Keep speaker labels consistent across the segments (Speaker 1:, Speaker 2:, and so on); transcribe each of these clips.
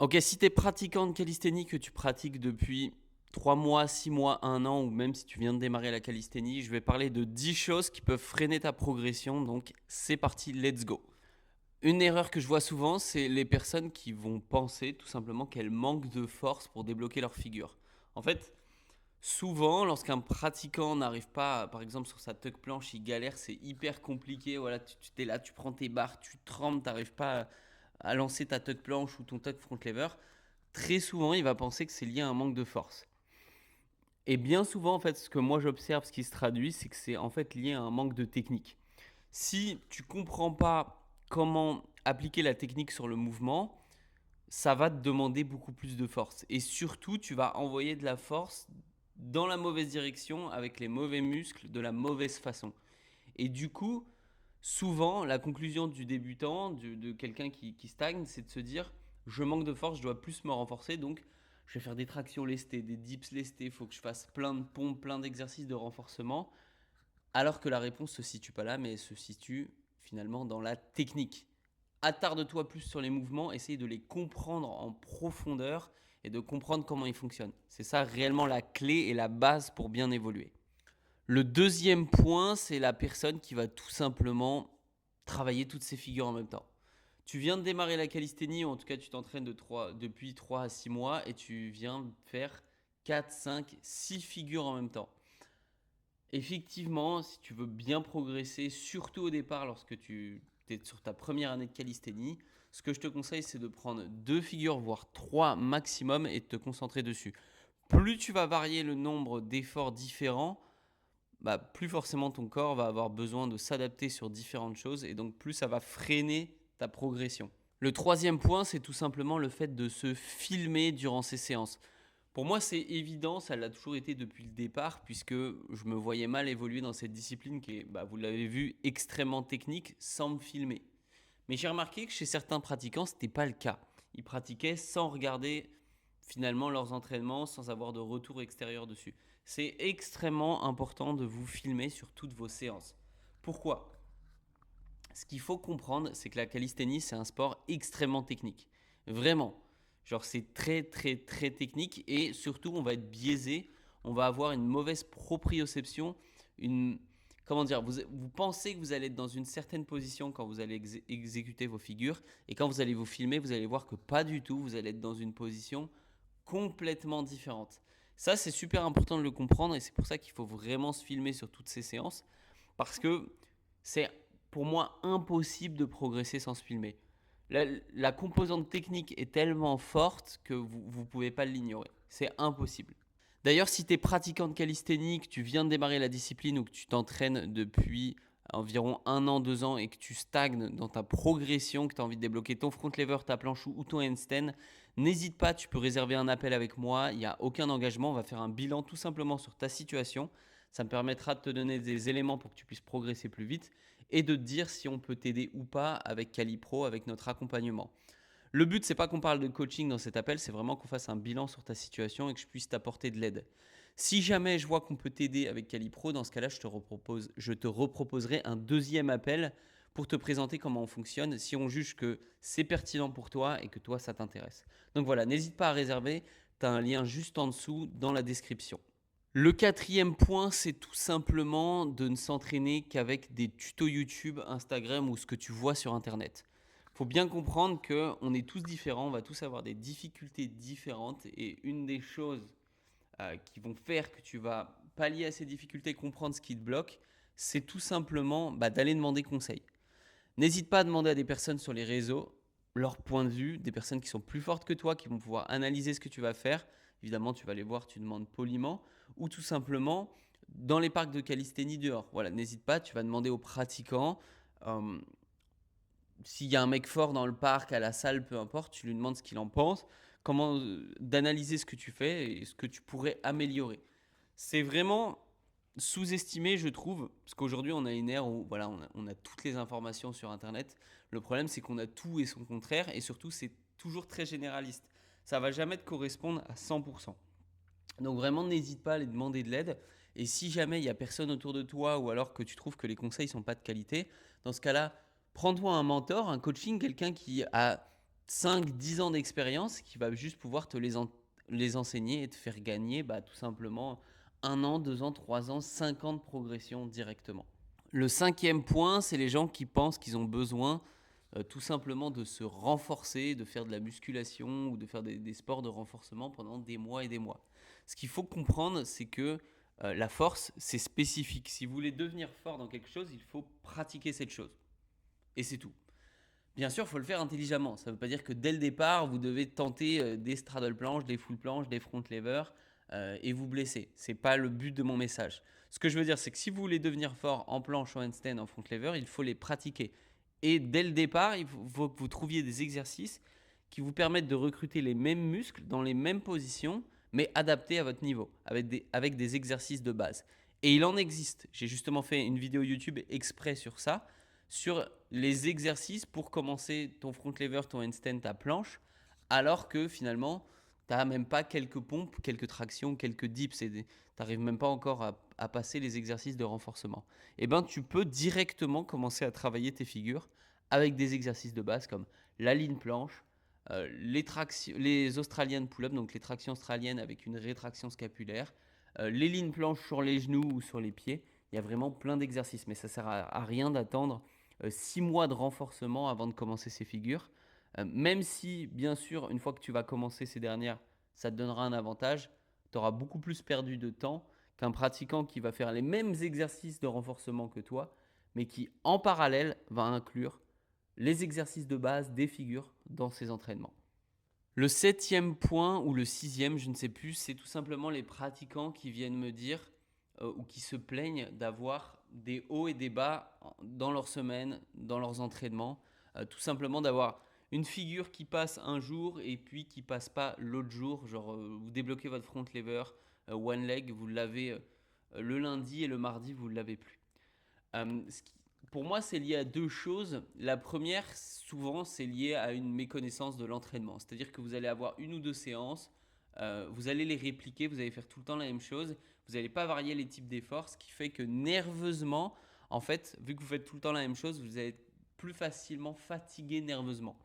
Speaker 1: Ok, si tu es pratiquant de calisthénie, que tu pratiques depuis 3 mois, 6 mois, 1 an, ou même si tu viens de démarrer la calisthénie, je vais parler de 10 choses qui peuvent freiner ta progression. Donc c'est parti, let's go. Une erreur que je vois souvent, c'est les personnes qui vont penser tout simplement qu'elles manquent de force pour débloquer leur figure. En fait, souvent, lorsqu'un pratiquant n'arrive pas, par exemple sur sa tuck planche, il galère, c'est hyper compliqué. Voilà, tu es là, tu prends tes barres, tu trembles, tu n'arrives pas à lancer ta tuck planche ou ton tuck front lever. Très souvent, il va penser que c'est lié à un manque de force. Et bien souvent, en fait, ce que moi j'observe, ce qui se traduit, c'est que c'est en fait lié à un manque de technique. Si tu comprends pas comment appliquer la technique sur le mouvement, ça va te demander beaucoup plus de force. Et surtout, tu vas envoyer de la force dans la mauvaise direction, avec les mauvais muscles, de la mauvaise façon. Et du coup, souvent, la conclusion du débutant, de quelqu'un qui stagne, c'est de se dire, je manque de force, je dois plus me renforcer, donc je vais faire des tractions lestées, des dips lestés, il faut que je fasse plein de pompes, plein d'exercices de renforcement, alors que la réponse se situe pas là, mais se situe finalement dans la technique. Attarde-toi plus sur les mouvements, essaye de les comprendre en profondeur et de comprendre comment ils fonctionnent. C'est ça réellement la clé et la base pour bien évoluer. Le deuxième point, c'est la personne qui va tout simplement travailler toutes ses figures en même temps. Tu viens de démarrer la calisthénie, ou en tout cas tu t'entraînes depuis 3 à 6 mois et tu viens faire 4, 5, 6 figures en même temps. Effectivement, si tu veux bien progresser, surtout au départ lorsque tu es sur ta première année de calisthénie, ce que je te conseille, c'est de prendre 2 figures, voire 3 maximum, et de te concentrer dessus. Plus tu vas varier le nombre d'efforts différents, plus forcément ton corps va avoir besoin de s'adapter sur différentes choses, et donc plus ça va freiner ta progression. Le troisième point, c'est tout simplement le fait de se filmer durant ces séances. Pour moi, c'est évident, ça l'a toujours été depuis le départ, puisque je me voyais mal évoluer dans cette discipline qui est, vous l'avez vu, extrêmement technique, sans me filmer. Mais j'ai remarqué que chez certains pratiquants, ce n'était pas le cas. Ils pratiquaient sans regarder finalement leurs entraînements, sans avoir de retour extérieur dessus. C'est extrêmement important de vous filmer sur toutes vos séances. Pourquoi? Ce qu'il faut comprendre, c'est que la calisthénie, c'est un sport extrêmement technique. Vraiment. Genre, c'est très, très, très technique et surtout, on va être biaisé. On va avoir une mauvaise proprioception. Une. Comment dire, vous pensez que vous allez être dans une certaine position quand vous allez exécuter vos figures et quand vous allez vous filmer, vous allez voir que pas du tout, vous allez être dans une position complètement différente. Ça, c'est super important de le comprendre et c'est pour ça qu'il faut vraiment se filmer sur toutes ces séances parce que c'est pour moi impossible de progresser sans se filmer. La composante technique est tellement forte que vous ne pouvez pas l'ignorer. C'est impossible. D'ailleurs, si tu es pratiquant de calisthénie, que tu viens de démarrer la discipline ou que tu t'entraînes depuis environ 1 an, 2 ans et que tu stagnes dans ta progression, que tu as envie de débloquer ton front lever, ta planche ou ton handstand, n'hésite pas, tu peux réserver un appel avec moi, il n'y a aucun engagement, on va faire un bilan tout simplement sur ta situation. Ça me permettra de te donner des éléments pour que tu puisses progresser plus vite et de te dire si on peut t'aider ou pas avec Calipro, avec notre accompagnement. Le but, c'est pas qu'on parle de coaching dans cet appel, c'est vraiment qu'on fasse un bilan sur ta situation et que je puisse t'apporter de l'aide. Si jamais je vois qu'on peut t'aider avec Calipro, dans ce cas-là, je te reproposerai un deuxième appel pour te présenter comment on fonctionne si on juge que c'est pertinent pour toi et que toi, ça t'intéresse. Donc voilà, n'hésite pas à réserver, tu as un lien juste en dessous dans la description. Le quatrième point, c'est tout simplement de ne s'entraîner qu'avec des tutos YouTube, Instagram ou ce que tu vois sur Internet. Il faut bien comprendre qu'on est tous différents, on va tous avoir des difficultés différentes et une des choses qui vont faire que tu vas pallier à ces difficultés, comprendre ce qui te bloque, c'est tout simplement d'aller demander conseil. N'hésite pas à demander à des personnes sur les réseaux leur point de vue, des personnes qui sont plus fortes que toi, qui vont pouvoir analyser ce que tu vas faire. Évidemment, tu vas les voir, tu demandes poliment, ou tout simplement dans les parcs de calisthénie dehors. Voilà, n'hésite pas, tu vas demander aux pratiquants. euh, S'il y a un mec fort dans le parc, à la salle, peu importe, tu lui demandes ce qu'il en pense, comment d'analyser ce que tu fais et ce que tu pourrais améliorer. C'est vraiment sous-estimé, je trouve, parce qu'aujourd'hui, on a une ère où voilà, on a toutes les informations sur Internet. Le problème, c'est qu'on a tout et son contraire, et surtout, c'est toujours très généraliste. Ça va jamais te correspondre à 100%. Donc vraiment, n'hésite pas à aller demander de l'aide. Et si jamais il n'y a personne autour de toi ou alors que tu trouves que les conseils ne sont pas de qualité, dans ce cas-là, prends-toi un mentor, un coaching, quelqu'un qui a 5-10 ans d'expérience qui va juste pouvoir te les enseigner et te faire gagner tout simplement 1 an, 2 ans, 3 ans, 5 ans de progression directement. Le 5e point, c'est les gens qui pensent qu'ils ont besoin tout simplement de se renforcer, de faire de la musculation ou de faire des sports de renforcement pendant des mois et des mois. Ce qu'il faut comprendre, c'est que la force, c'est spécifique. Si vous voulez devenir fort dans quelque chose, il faut pratiquer cette chose. Et c'est tout. Bien sûr, il faut le faire intelligemment. Ça ne veut pas dire que dès le départ, vous devez tenter des straddle planches, des full planches, des front levers et vous blesser. Ce n'est pas le but de mon message. Ce que je veux dire, c'est que si vous voulez devenir fort en planche, en handstand, en front lever, il faut les pratiquer. Et dès le départ, il faut que vous trouviez des exercices qui vous permettent de recruter les mêmes muscles dans les mêmes positions, mais adaptés à votre niveau, avec des exercices de base. Et il en existe. J'ai justement fait une vidéo YouTube exprès sur ça, sur les exercices pour commencer ton front lever, ton handstand, ta planche, alors que finalement, tu n'as même pas quelques pompes, quelques tractions, quelques dips, tu n'arrives même pas encore à passer les exercices de renforcement. Eh bien, tu peux directement commencer à travailler tes figures avec des exercices de base comme la ligne planche, les Australian pull-up, donc les tractions australiennes avec une rétraction scapulaire, les lignes planches sur les genoux ou sur les pieds. Il y a vraiment plein d'exercices, mais ça ne sert à rien d'attendre 6 mois de renforcement avant de commencer ces figures. Même si, bien sûr, une fois que tu vas commencer ces dernières, ça te donnera un avantage, tu auras beaucoup plus perdu de temps qu'un pratiquant qui va faire les mêmes exercices de renforcement que toi, mais qui, en parallèle, va inclure les exercices de base des figures dans ses entraînements. Le 7e point ou le 6e, je ne sais plus, c'est tout simplement les pratiquants qui viennent me dire ou qui se plaignent d'avoir des hauts et des bas dans leur semaine, dans leurs entraînements. Tout simplement d'avoir une figure qui passe un jour et puis qui passe pas l'autre jour. Genre, vous débloquez votre front lever, one leg, vous l'avez le lundi et le mardi, vous ne l'avez plus. Pour moi, c'est lié à deux choses. La première, souvent, c'est lié à une méconnaissance de l'entraînement. C'est-à-dire que vous allez avoir une ou deux séances, vous allez les répliquer, vous allez faire tout le temps la même chose, vous n'allez pas varier les types d'efforts, ce qui fait que nerveusement, en fait, vu que vous faites tout le temps la même chose, vous allez être plus facilement fatigué nerveusement.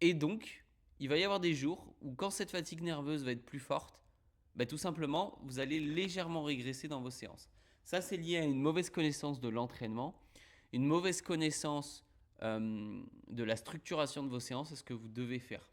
Speaker 1: Et donc, il va y avoir des jours où quand cette fatigue nerveuse va être plus forte, tout simplement, vous allez légèrement régresser dans vos séances. Ça, c'est lié à une mauvaise connaissance de l'entraînement, une mauvaise connaissance de la structuration de vos séances et ce que vous devez faire.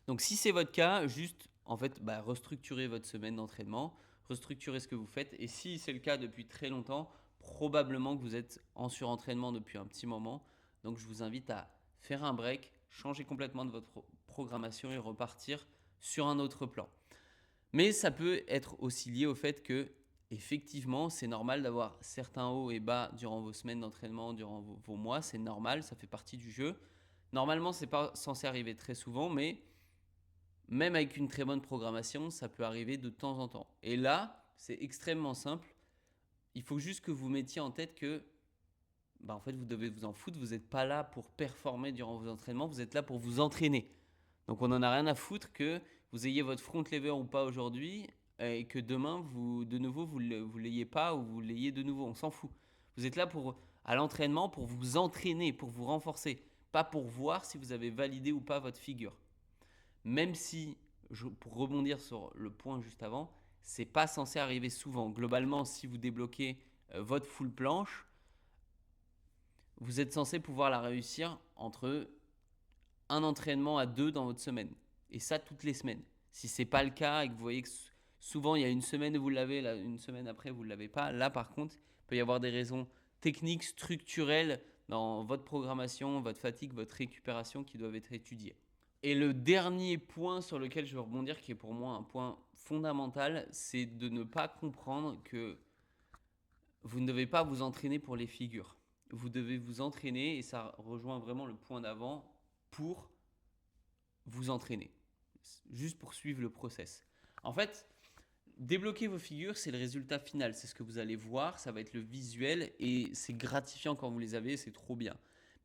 Speaker 1: Donc, si c'est votre cas, juste en fait, restructurez votre semaine d'entraînement, restructurez ce que vous faites. Et si c'est le cas depuis très longtemps, probablement que vous êtes en surentraînement depuis un petit moment. Donc, je vous invite à faire un break, changer complètement de votre programmation et repartir sur un autre plan. Mais ça peut être aussi lié au fait que, effectivement, c'est normal d'avoir certains hauts et bas durant vos semaines d'entraînement, durant vos mois. C'est normal, ça fait partie du jeu. Normalement, ce n'est pas censé arriver très souvent, mais même avec une très bonne programmation, ça peut arriver de temps en temps. Et là, c'est extrêmement simple. Il faut juste que vous mettiez en tête que en fait, vous devez vous en foutre. Vous n'êtes pas là pour performer durant vos entraînements, vous êtes là pour vous entraîner. Donc on n'en a rien à foutre que vous ayez votre front lever ou pas aujourd'hui et que demain, de nouveau, vous ne l'ayez pas ou vous l'ayez de nouveau. On s'en fout. Vous êtes là à l'entraînement pour vous entraîner, pour vous renforcer, pas pour voir si vous avez validé ou pas votre figure. Même si, pour rebondir sur le point juste avant, c'est pas censé arriver souvent. Globalement, si vous débloquez votre full planche, vous êtes censé pouvoir la réussir entre un entraînement à 2 dans votre semaine. Et ça, toutes les semaines. Si ce n'est pas le cas et que vous voyez que souvent il y a une semaine où vous l'avez, une semaine après vous ne l'avez pas, là par contre, il peut y avoir des raisons techniques, structurelles dans votre programmation, votre fatigue, votre récupération qui doivent être étudiées. Et le dernier point sur lequel je veux rebondir, qui est pour moi un point fondamental, c'est de ne pas comprendre que vous ne devez pas vous entraîner pour les figures. Vous devez vous entraîner, et ça rejoint vraiment le point d'avant, pour vous entraîner. Juste pour suivre le process. En fait, débloquer vos figures, c'est le résultat final. C'est ce que vous allez voir, ça va être le visuel et c'est gratifiant quand vous les avez, c'est trop bien.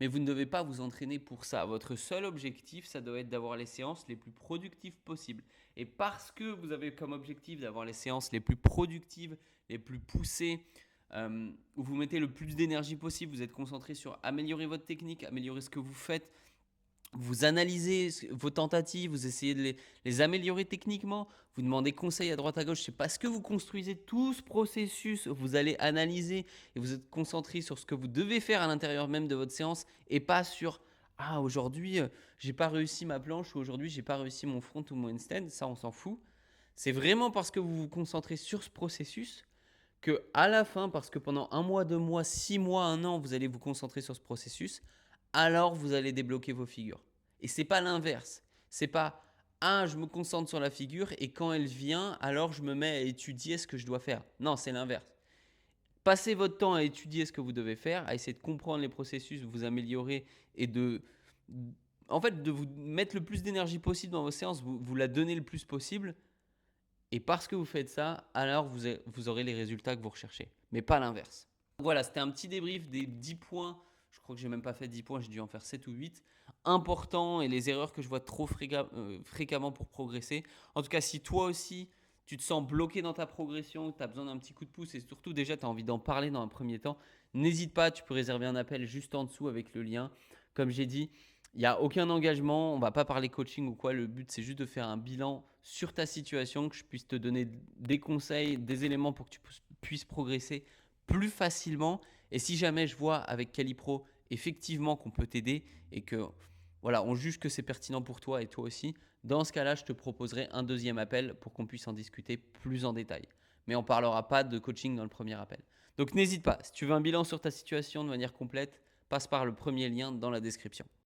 Speaker 1: Mais vous ne devez pas vous entraîner pour ça. Votre seul objectif, ça doit être d'avoir les séances les plus productives possibles. Et parce que vous avez comme objectif d'avoir les séances les plus productives, les plus poussées, où vous mettez le plus d'énergie possible, vous êtes concentré sur améliorer votre technique, améliorer ce que vous faites, Vous analysez vos tentatives, vous essayez de les améliorer techniquement, vous demandez conseil à droite à gauche. C'est parce que vous construisez tout ce processus, vous allez analyser et vous êtes concentré sur ce que vous devez faire à l'intérieur même de votre séance et pas sur ah aujourd'hui j'ai pas réussi ma planche ou aujourd'hui j'ai pas réussi mon front ou mon handstand, ça on s'en fout. C'est vraiment parce que vous vous concentrez sur ce processus que à la fin, parce que pendant un mois, 2 mois, 6 mois, un an, vous allez vous concentrer sur ce processus, alors vous allez débloquer vos figures. Et c'est pas l'inverse. C'est pas ah, je me concentre sur la figure et quand elle vient, alors je me mets à étudier ce que je dois faire. Non, c'est l'inverse. Passez votre temps à étudier ce que vous devez faire, à essayer de comprendre les processus, vous améliorer et en fait, de vous mettre le plus d'énergie possible dans vos séances, vous la donnez le plus possible. Et parce que vous faites ça, alors vous aurez les résultats que vous recherchez, mais pas l'inverse. Voilà, c'était un petit débrief des 10 points. Je crois que j'ai même pas fait 10 points, j'ai dû en faire 7 ou 8. Importants et les erreurs que je vois trop fréquemment pour progresser. En tout cas, si toi aussi, tu te sens bloqué dans ta progression, tu as besoin d'un petit coup de pouce et surtout déjà tu as envie d'en parler dans un premier temps, n'hésite pas, tu peux réserver un appel juste en dessous avec le lien. Comme j'ai dit, il n'y a aucun engagement, on ne va pas parler coaching ou quoi. Le but, c'est juste de faire un bilan sur ta situation, que je puisse te donner des conseils, des éléments pour que tu puisses progresser plus facilement. Et si jamais je vois avec Calipro effectivement qu'on peut t'aider et que voilà, on juge que c'est pertinent pour toi et toi aussi, dans ce cas-là, je te proposerai un deuxième appel pour qu'on puisse en discuter plus en détail. Mais on ne parlera pas de coaching dans le premier appel. Donc n'hésite pas, si tu veux un bilan sur ta situation de manière complète, passe par le premier lien dans la description.